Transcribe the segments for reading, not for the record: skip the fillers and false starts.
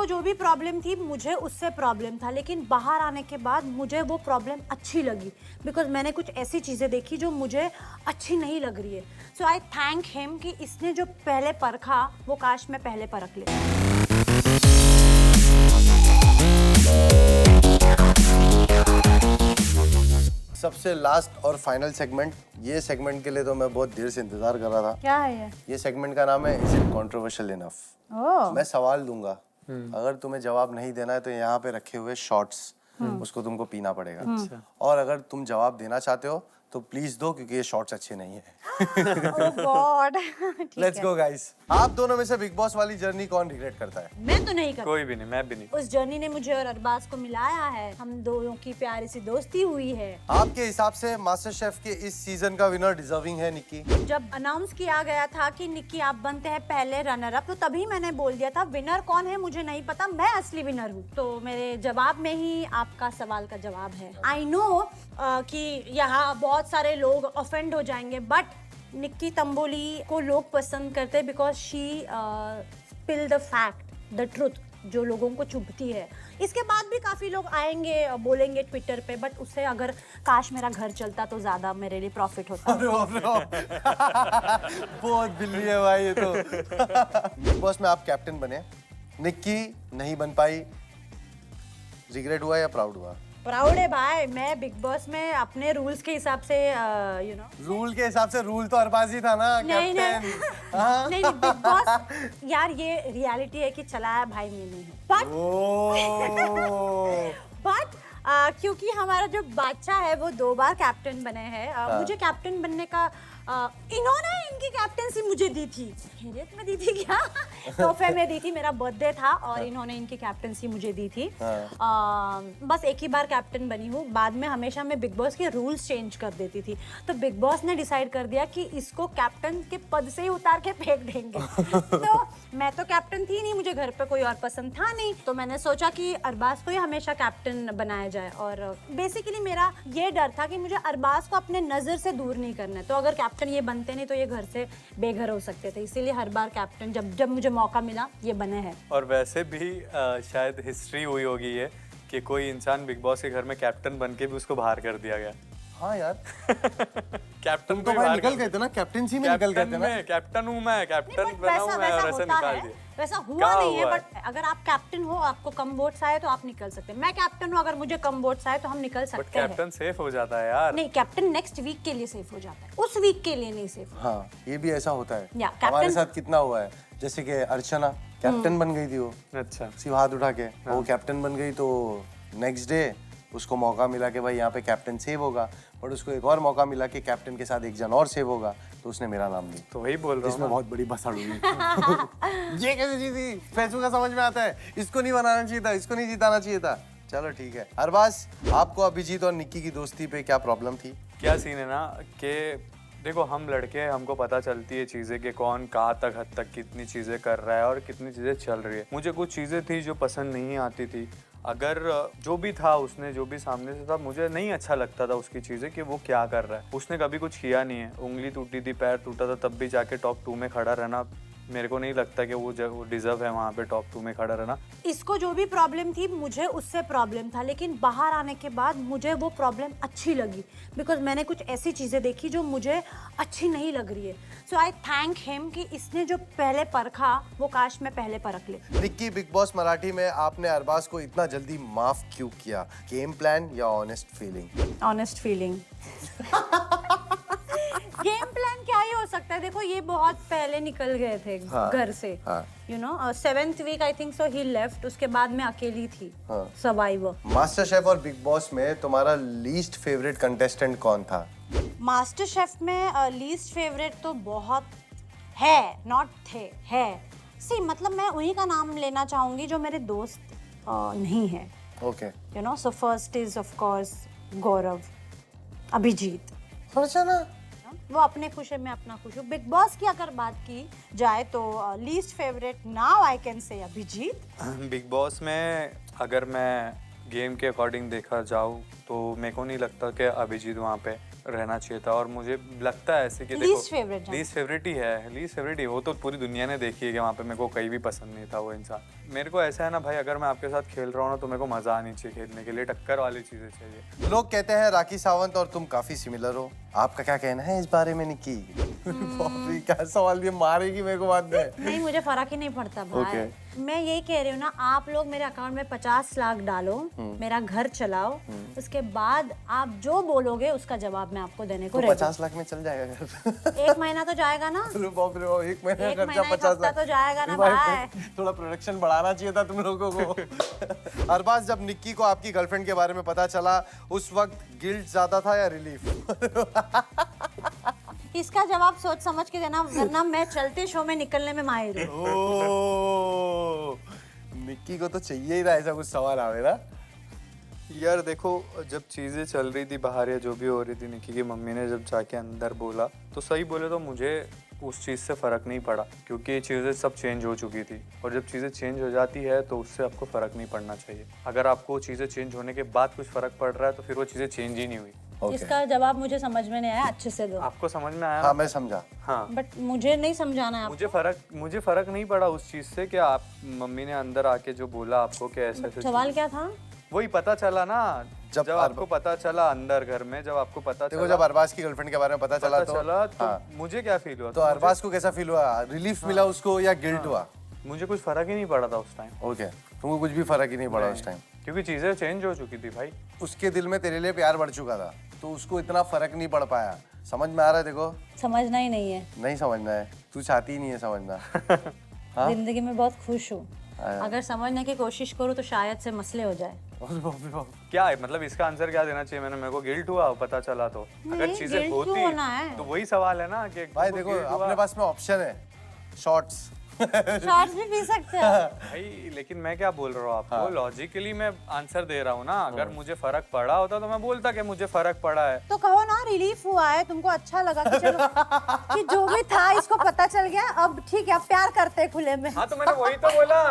इसको जो भी प्रॉब्लम थी मुझे उससे प्रॉब्लम था, लेकिन बाहर आने के बाद मुझे वो प्रॉब्लम अच्छी लगी बिकॉज मैंने कुछ ऐसी चीज़ें देखी जो मुझे अच्छी नहीं लग रही है। सो आई थैंक हिम कि इसने जो पहले परखा वो काश मैं पहले परख ले। सबसे लास्ट और फाइनल सेगमेंट, ये सेगमेंट के लिए तो मैं बहुत देर से इंतजार कर रहा था। क्या है ये सेगमेंट का नाम है इज इट कंट्रोवर्शियल इनफ। मैं सवाल दूंगा, अगर तुम्हें जवाब नहीं देना है तो यहाँ पे रखे हुए शॉट्स उसको तुमको पीना पड़ेगा। और अगर तुम जवाब देना चाहते हो तो प्लीज दो, क्योंकि ये शॉट्स अच्छे नहीं है। ओह गॉड। Let's go guys. आप दोनों में से बिग बॉस वाली जर्नी कौन रिग्रेट करता है? मैं तो नहीं करती। कोई भी नहीं, मैं भी नहीं। उस जर्नी ने मुझे और अरबाज को मिलाया है, हम दोनों की प्यारी सी दोस्ती हुई है। आपके हिसाब से मास्टर शेफ के इस सीजन का विनर डिजर्विंग है निक्की? जब अनाउंस किया गया था कि निक्की आप बनते हैं पहले रनर अप, तो तभी मैंने बोल दिया था विनर कौन है मुझे नहीं पता, मैं असली विनर हूँ। तो मेरे जवाब में ही आपका सवाल का जवाब है। आई नो कि यहाँ बहुत सारे लोग ऑफेंड हो जाएंगे, बट निक्की तंबोली को लोग पसंद करते हैं because she spill the fact, the truth जो लोगों को चुभती है। इसके बाद भी काफी लोग आएंगे बोलेंगे ट्विटर पे, बट उससे अगर काश मेरा घर चलता तो ज्यादा मेरे लिए प्रॉफिट होता। अरे बाप रे बाप। बहुत बिल्ली है भाई ये तो। बिग बॉस में आप कैप्टन बने, निक्की नहीं बन पाई, रिग्रेट हुआ या प्राउड हुआ? प्राउड है भाई, मैं बिग बॉस में अपने रूल्स के हिसाब से यू नो। रूल के हिसाब से रूल तो अरबाजी था ना नहीं कैप्टन। नहीं हाँ? नहीं बिग बॉस यार ये रियलिटी है कि चलाया भाई मैंने है, बट क्योंकि हमारा जो बादशाह है वो 2 बार कैप्टन बने हैं। मुझे कैप्टन बनने का इन्होंने इनकी कैप्टनसी मुझे दी थी, खैरियत में दी थी क्या? तोहफे में दी थी, मेरा बर्थडे था और इन्होंने इनकी कैप्टनसी मुझे दी थी। बस एक ही बार कैप्टन बनी हूँ, बाद में हमेशा मैं बिग बॉस के रूल्स चेंज कर देती थी। तो बिग बॉस ने डिसाइड कर दिया कि इसको कैप्टन के पद से ही उतार के फेंक देंगे। तो मैं तो कैप्टन थी नहीं, मुझे घर पे कोई और पसंद था नहीं, तो मैंने सोचा कि अरबाज को ही हमेशा कैप्टन बनाया जाए। और बेसिकली मेरा ये डर था कि मुझे अरबाज को अपने नजर से दूर नहीं करना है, तो अगर कैप्टन ये बनते नहीं तो ये घर से बेघर हो सकते थे, इसीलिए हर बार कैप्टन जब मुझे मौका मिला ये बने हैं। और वैसे भी शायद हिस्ट्री हुई होगी ये कि कोई इंसान बिग बॉस के घर में कैप्टन बन के भी उसको बाहर कर दिया गया। हाँ यार। कैप्टन तो भाई निकल गए थे ना, कैप्टनसी में निकल गए थे ना। कैप्टन हूँ मैं, कैप्टन बना हूँ मैं और ऐसे निकाल दिया। वैसा हुआ नहीं है, बट अगर आप कैप्टन हो, आपको कम वोट्स आए तो आप निकल सकते हैं। मैं कैप्टन हूँ, अगर मुझे कम वोट्स आए तो हम निकल सकते हैं। कैप्टन सेफ हो जाता है यार। नहीं, कैप्टन नेक्स्ट वीक के लिए सेफ हो जाता है, उस वीक के लिए नहीं सेफ। हाँ ये भी ऐसा होता है, या, हमारे कैप्टन- साथ कितना हुआ है, जैसे कि अर्चना कैप्टन बन गई थी, वो अच्छा सिर्फ हाथ उठा के वो कैप्टन बन गई, तो नेक्स्ट डे उसको मौका मिला कि भाई यहाँ पे कैप्टन सेव होगा, और उसको एक और मौका मिला कि कैप्टन के साथ एक जन और सेव होगा, तो उसने मेरा नाम लिया। तो वही बोल रहा हूँ इसमें बहुत बड़ी भसड़ हुई। ये कैसे जीती? फैसलों का समझ में आता है, इसको नहीं बनाना चाहिए था, इसको नहीं जिताना चाहिए था। चलो ठीक है। अरबाज, आपको अभिजीत और निक्की की दोस्ती पे क्या प्रॉब्लम थी? क्या सीन है ना कि देखो हम लड़के हैं, हमको पता चलती है चीज़ें कि कौन कहाँ तक हद तक कितनी चीज़ें कर रहा है और कितनी चीज़ें चल रही है। मुझे कुछ चीज़ें थी जो पसंद नहीं आती थी, अगर जो भी था उसने जो भी सामने से था मुझे नहीं अच्छा लगता था उसकी चीज़ें कि वो क्या कर रहा है। उसने कभी कुछ किया नहीं है, उंगली टूटी थी, पैर टूटा था, तब भी जाके टॉप 2 में खड़ा रहना, मेरे को नहीं लगता कि वो डिजर्व है वहाँ पे टॉप 2 में खड़ा रहना। इसको जो भी प्रॉब्लम थी मुझे उससे प्रॉब्लम था, लेकिन बाहर आने के बाद मुझे वो प्रॉब्लम अच्छी लगी बिकॉज मैंने कुछ ऐसी चीज़ें देखी जो मुझे अच्छी नहीं लग रही है। सो आई थैंक हिम कि इसने जो पहले परखा वो काश मैं पहले परख ले। निक्की, बिग बॉस मराठी में आपने अरबाज को इतना जल्दी माफ क्यों किया? गेम प्लान या honest feeling? Honest feeling. Game plan क्या ही हो सकता है, देखो ये बहुत पहले निकल गए थे घर से, you know 7th week I think so he left, उसके बाद मैं अकेली थी सर्वाइवर। मास्टर शेफ और बिग बॉस में तुम्हारा लीस्ट फेवरेट कंटेस्टेंट कौन था? मास्टर शेफ में लीस्ट फेवरेट तो बहुत है, नॉट थे, है सी, मतलब मैं उन्हीं का नाम लेना चाहूंगी जो मेरे दोस्त नहीं है। Okay, you know, so first is of course Gaurav, Abhijit. Archana वो अपने खुश है, मैं अपना खुश हूँ। बिग बॉस की अगर बात की जाए तो least favourite now I can say Abhijeet. Big Boss में अगर मैं गेम के अकॉर्डिंग देखा जाऊँ तो मेरे को नहीं लगता कि अभिजीत वहाँ पे रहना चाहिए था, और मुझे लगता है ऐसे कि लीस्ट फेवरेट लीस्ट फेवरेट ही है, लीस्ट फेवरेट ही। वो तो पूरी दुनिया ने देखी है कि वहाँ पे मेरे को कहीं भी पसंद नहीं था वो इंसान। मेरे को ऐसा है ना भाई, अगर मैं आपके साथ खेल रहा हूँ ना तो मेरे को मजा आनी चाहिए खेलने के लिए, टक्कर वाली चीजें चाहिए। लोग कहते हैं राखी सावंत और तुम काफी सिमिलर हो, आपका क्या कहना है इस बारे में निक्की? बाप रे, क्या सवाल दिए, मारेगी मेरे को बाद में। नहीं, मुझे फर्क ही नहीं पड़ता भाई। Okay. मैं यही कह रही हूँ ना, आप लोग मेरे अकाउंट में 50 लाख डालो, मेरा घर चलाओ, उसके बाद आप जो बोलोगे उसका जवाब मैं आपको देने को तो रेडी। 50 लाख में चल जाएगा घर? एक महीना तो जाएगा ना, अरे बाप रे बाप, एक महीना एक खर्चा महीना, एक 50 हफ्ता लाख तो जाएगा ना भाई, भाई। थोड़ा प्रोडक्शन बढ़ाना चाहिए था तुम लोगों को। अरबाज, जब निक्की को आपकी गर्लफ्रेंड के बारे में पता चला, उस वक्त गिल्ट ज्यादा था या रिलीफ? इसका जवाब सोच समझ के देना, वरना मैं चलते शो में निकलने में माहिर हूँ। ओह, निक्की को तो चाहिए ही था ऐसा कुछ सवाल आवे ना। यार देखो, जब चीजें चल रही थी बाहर या जो भी हो रही थी, निक्की की मम्मी ने जब जाके अंदर बोला तो सही बोले तो मुझे उस चीज़ से फ़र्क नहीं पड़ा, क्योंकि चीज़ें सब चेंज हो चुकी थी। और जब चीज़ें चेंज हो जाती है तो उससे आपको फ़र्क नहीं पड़ना चाहिए। अगर आपको चीज़ें चेंज होने के बाद कुछ फ़र्क पड़ रहा है तो फिर वो चीज़ें चेंज ही नहीं हुई। Okay. इसका जवाब मुझे समझ में नहीं आया, अच्छे से दो। आपको समझ में आया? हाँ, मैं समझा। हाँ, बट मुझे नहीं समझाना है आपको। मुझे फ़र्क नहीं पड़ा उस चीज़ से कि आप मम्मी ने अंदर आके जो बोला आपको कि ऐसे ऐसे सवाल क्या था? वही पता चला ना, जब जब आपको पता चला अंदर घर में, जब आपको पता देखो, चला, जब अरबाज की गर्लफ्रेंड के बारे में पता चला तो हाँ, मुझे क्या फील हुआ? तो अरबाज को कैसा फील हुआ? रिलीफ मिला उसको या गिल्ट हुआ? मुझे कुछ फर्क ही नहीं पड़ा था उस टाइम। ओके, तुमको कुछ भी फर्क ही नहीं पड़ा उस टाइम, क्योंकि चीजें चेंज हो चुकी थी भाई। उसके दिल में तेरे लिए प्यार बढ़ चुका था तो उसको इतना फर्क नहीं पड़ पाया। समझ में आ रहा है? देखो, समझना ही नहीं है, नहीं समझना है, तू चाहती ही नहीं है समझना। हाँ? जिंदगी में बहुत खुश हूँ, अगर समझने की कोशिश करूँ तो शायद से मसले हो जाए। क्या है मतलब, इसका आंसर क्या देना चाहिए मैंने? मेरे को गिल्ट हुआ पता चला तो? अगर चीजें guilt क्यों होती होना है? तो वही सवाल है ना कि भाई तुमको देखो, guilt हुआ। अपने पास में ऑप्शन है, शॉर्ट्स। शॉर्ट्स भी पी सकते हो। भाई लेकिन मैं क्या बोल रहा हूँ आपको, लॉजिकली मैं आंसर दे रहा हूँ ना। अगर मुझे फर्क पड़ा होता तो मैं बोलता कि मुझे फर्क पड़ा है। तो कहो ना, रिलीफ हुआ है, तुमको अच्छा लगा कि चलो कि जो भी था इसको पता चल गया, अब ठीक है, अब प्यार करते हैं खुले में। हाँ तो मैंने वही तो बोला,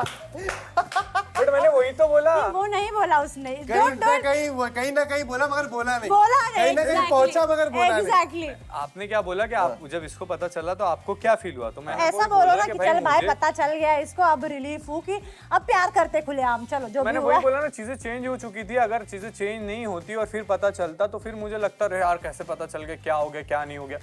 बट मैंने वही तो बोला। वो नहीं बोला उसने, कहीं ना कहीं बोला मगर बोला नहीं, बोला नहीं, कहीं ना कहीं पहुंचा मगर बोला नहीं। एग्जैक्टली। आपने क्या बोला कि आप जब इसको पता चला तो आपको क्या फील हुआ? तो मैंने ऐसा वही बोलो बोला ना कि चल भाई मुझे- पता चल गया इसको, अब रिलीफ हूँ कि अब प्यार करते खुलेआम, चलो जो भी मैंने हुआ। वही बोला ना, चीजें चेंज हो चुकी थी। अगर चीजें चेंज नहीं होती और फिर पता चलता तो फिर मुझे लगता रहे यार कैसे पता चल गया, क्या हो गया क्या नहीं हो गया।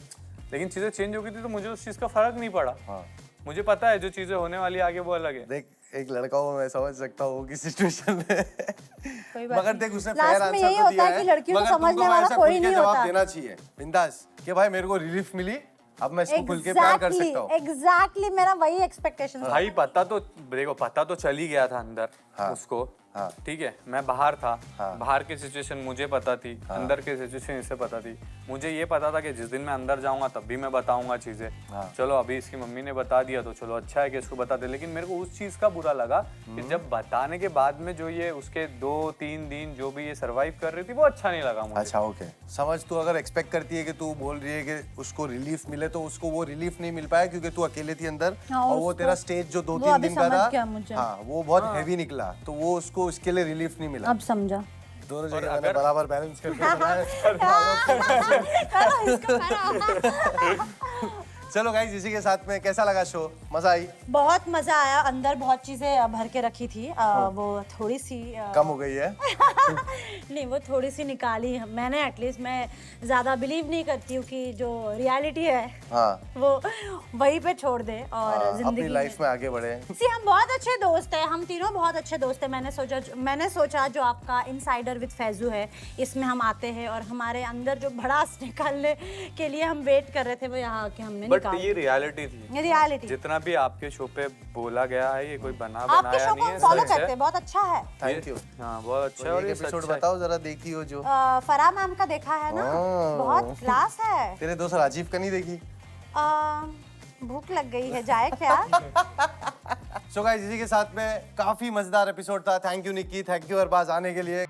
लेकिन चीजें चेंज हो गई थी तो मुझे उस चीज का फर्क नहीं पड़ा। हाँ। मुझे पता है जो चीजें होने वाली आगे वो अलग है। देख, एक लड़का हो, मैं समझ सकता हूँ कि सिचुएशन में, बात मगर नहीं। देख उसने Last फेयर में आंसर यही तो होता दिया है कि लड़कियों को मगर समझने तुमको वाला ऐसा कोई खुल के नहीं जवाब होता। देना चाहिए बिंदास कि भाई मेरे को रिलीफ मिली, अब मैं इसको खुल के प्यार कर सकता हूँ। एग्जैक्टली, मेरा वही एक्सपेक्टेशन था। भाई पता तो देखो, पता तो चल ही गया था अंदर। हाँ। उसको हाँ। ठीक है, मैं बाहर था। हाँ। बाहर की सिचुएशन मुझे पता थी, अंदर की सिचुएशन इसे पता थी। मुझे ये पता था कि जिस दिन मैं अंदर जाऊंगा तब भी मैं बताऊंगा चीजें। हाँ। चलो अभी इसकी मम्मी ने बता दिया तो चलो अच्छा है कि इसको बता दे। लेकिन मेरे को उस चीज का बुरा लगा कि जब बताने के बाद में जो ये उसके 2-3 दिन जो भी ये सरवाइव कर रही थी वो अच्छा नहीं लगा मुझे। अच्छा ओके, समझ। तू अगर एक्सपेक्ट करती है कि तू बोल रही है कि उसको रिलीफ मिले तो उसको वो रिलीफ नहीं मिल पाया क्योंकि तू अकेले थी अंदर। हाँ, और वो उसको- तेरा स्टेज जो वो 2-3 अभी दिन का समझ गया था, मुझे। हाँ, वो बहुत हैवी निकला तो वो उसको उसके लिए रिलीफ नहीं मिला। अब समझा। दोनों जगह मैंने बराबर बैलेंस करके बनाया। करो इसको, करो। चलो गाइस, इसी के साथ में कैसा लगा शो? मजा आई? बहुत मजा आया, अंदर बहुत चीजें भर के रखी थी, वो थोड़ी सी कम हो गई है? नहीं, वो थोड़ी सी निकाली मैंने। एटलीस्ट मैं ज्यादा बिलीव नहीं करती हूँ कि जो रियलिटी है हाँ, वो वहीं पे छोड़ दे और हाँ, जिंदगी अपनी लाइफ में आगे बढ़े। हम बहुत अच्छे दोस्त हैं, हम तीनों बहुत अच्छे दोस्त हैं। मैंने सोचा जो आपका इनसाइडर विद फैजू है, इसमें हम आते हैं और हमारे अंदर जो भड़ास निकालने के लिए हम वेट कर रहे थे वो यहाँ आके हमने बट निकाल ये रियलिटी थी। रियलिटी। जितना भी आपके शो पे बोला गया है ये कोई बना आपके बनाया शो नहीं को है, फॉलो सच करते है। हैं, बहुत अच्छा है। Thank you. हाँ बहुत अच्छा है। और और एक ये एपिसोड सच है। बताओ जरा, देखी हो जो? फराह मैम का देखा है ना, बहुत क्लास है। तेरे दोस्त राजीव का नहीं देखी? भूख लग गई है, जाए क्या? सो गाइस, इसी के साथ में काफी मजेदार एपिसोड था। Thank you Nikki, thank you Arbaaz आने के लिए।